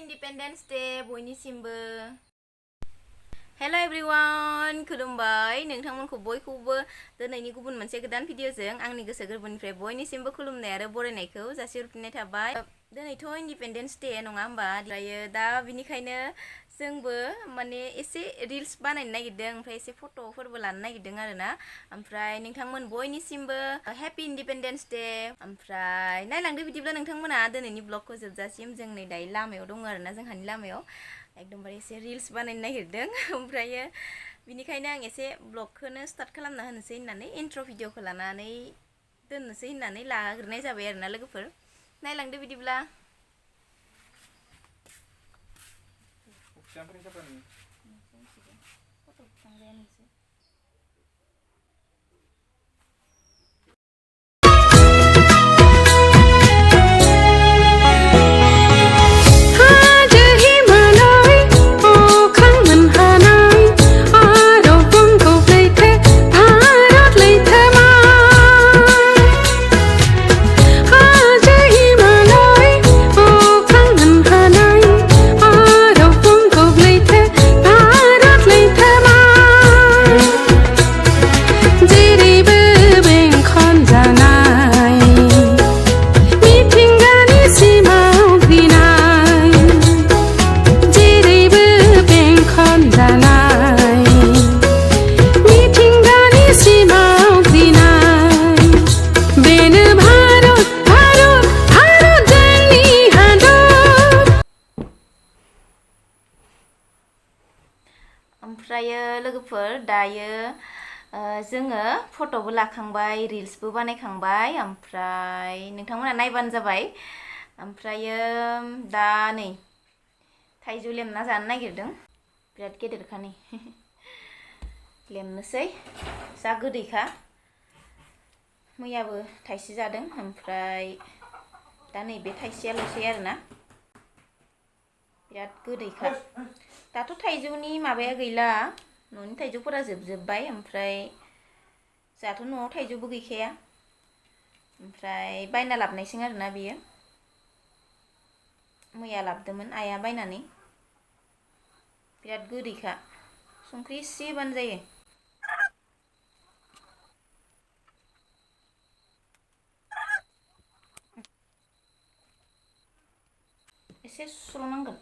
Independence Day बयनिसिमबो Hello everyone खुलुमबाय नोंथांमोनखौ बयखौबो दिनैनि गुबुन मोनसे गोदान भिडिअजों आंनि गोसो गोरबोनिफ्राय बयनिसिमबो खुलुमनाय आरो बरायनायखौ जासिहरफिननाय थाबाय दिनैथ' इन्डिपेन्डेन्स डे नङा होमबा दायो दा बिनिखायनो जोंबो माने एसे रिल्स बानायनो नागिरदों ओमफ्राय एसे फट'फोरबो लानो नागिरदों आरोना ओमफ्राय नोंथांमोन बयनिसिमबो हेपि इन्डिपेन्डेन्स डे ओमफ्राय नायलांदो बिदिब्ला नोंथांमोना दिनैनि ब्लगखौ जोबजासिम जों नै दायो लामायाव दङ आरोना जोंहानि लामायाव एकदमबारे एसे रिल्स बानायनो नागिरदों ओमफ्रायो बिनिखायनो आं एसे ब्लगखौनो स्टार्ट खालामना होनोसै होननानै इन्ट्र' भिडिअखौ लानानै दोननोसै होननानै लाग्रोनाय जाबाय आरोना लोगोफोर नायलांदो बिदिब्ला ओमफ्रायो लोगोफोर दायो जोङो फट'बो लाखांबाय रिल्सबो बानायखांबाय ओमफ्राय नोंथांमोना नायबानो जाबाय ओमफ्रायो दा नै थाइजौ लेमना जानो नागिरदों बिराद गेदेरखा नै लेमनोसै जा गोदैखा मैयाबो थाइसे जादों ओमफ्राय दा नैबे थाइसेयाल'सै आरोना बिराद गोदैखा दाथ' थाइजौनि माबाया गैला न'नि थाइजौफोरा जोबजोब्बाय ओमफ्राय जाहाथ' न'आव थाइजौबो गैखाया ओमफ्राय बायना लाबोनायसै आरोना बियो मैया लाबोदोंमोन आइया बायनानै बिराद गोदैखा संख्रि एसे होबानो जायो एसे सुस्र'नांगोन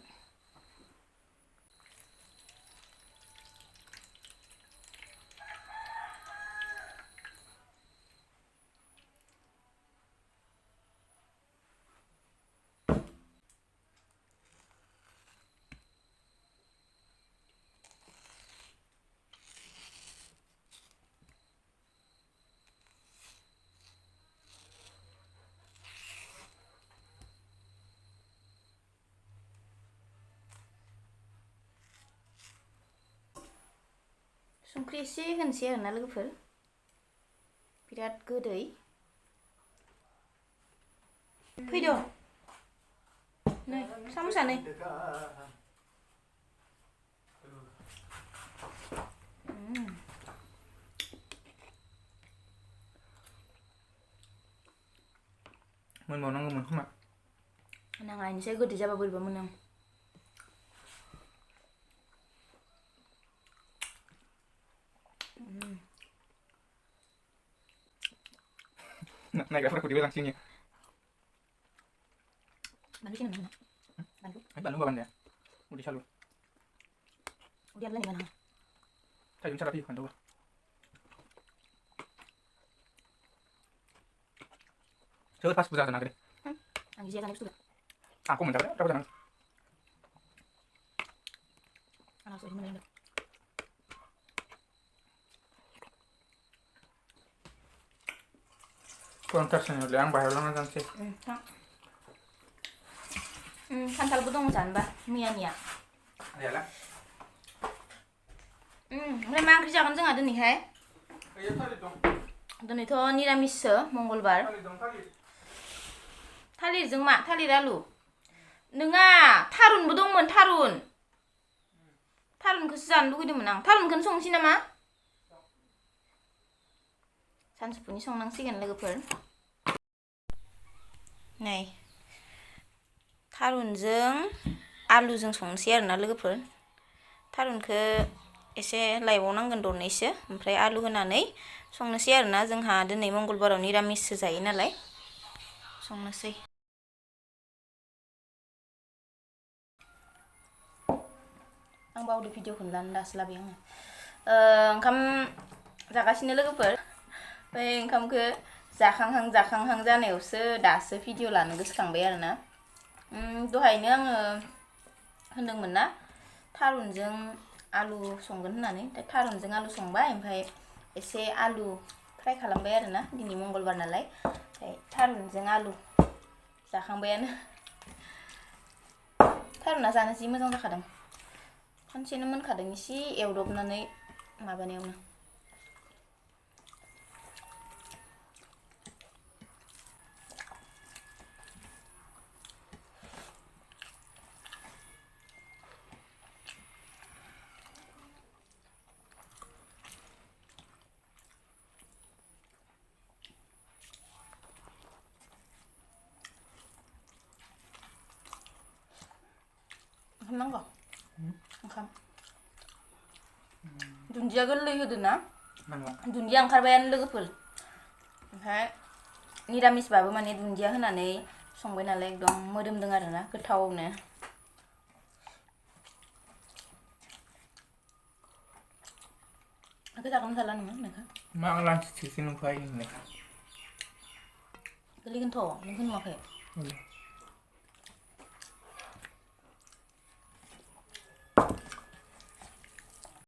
संख्रि एसे होनोसै आरोना लोगोफोर बिराद गोदै फैद' नै साम'सा नै मोनबावनांगौमोन खोमा नाङा इनिसाय गोदै जाबा बोरैबा मोनो आं नायग्राफोरखौ दिबो लांसिनो बानलु सिनो नामा बानलु बानलु होबानो जाया उदै सालु उदैयाबो लायनो बाना थाइजौ सारा फैयो फानलुआ सोर फास बुरजा जानो नागिरो आं गिजिया जानो बुस्थुखौ आंखौ मोनजाबाय रावबो जानांगौ आंनाव सौहैनो मोनलायदों कन्ट्राक्सनले आं बाहेराव लांना जानोसै खान्थालबो दङ जानोबा मैयानिया आयाला ओमफ्राय मा ओंख्रि जागोन जोंहा दिनैहाय दिनैथ' निरामिससो मंगलबार थालिरजों मा थालिर आलु नोङा थारुनबो दंमोन थारुनखौसो जानो लुगैदोंमोन आं थारुनखौनो संसै नामा सानजौफुनि संनांसिगोन लोगोफोर नै थारुनजों आलुजों संनोसै आरोना लोगोफोर थारुनखौ एसे लायबावनांगोन दरनैसो ओमफ्राय आलु होनानै संनोसै आरोना जोंहा दिनै मंगलबाराव निरामिससो जायो नालाय संनोसै आं बावदो भिडिअखौनो लानो दासो लाबाय आङो ओंखाम जागासिनो लोगोफोर ओमफ्राय ओंखामखौ जाखांहां जानायावसो दासो भिडिअ लानो गोसोखांबाय आरोना दहायनो आङो होनदोंमोन ना थारुनजों आलु संगोन होननानै दा थारुनजों आलु संबाय ओमफ्राय एसे आलु फ्राय खालामबाय आरोना दिनै मंगलबार नालाय ओमफ्राय थारुनजों आलु जाखांबायानो थारुना जानो जि मोजां जाखादों खनसेनो मोनखादों एसे एवदबनानै माबानायावनो ओंखाम नांगौ ओंखाम दुन्दिया गोरलै होदो ना दुन्दिया ओंखारबायानो लोगोफोर ओमफ्राय निरामिसबाबो माने दुन्दिया होनानै संबाय नालाय एकदम मोदोमदों आरोना गोथावनो बेखौ जागोन जाला नोङो नोंखौ मा लांस थिगसो नुखायो होननाय गोलैगोनथ' नोंखौ नुवाखै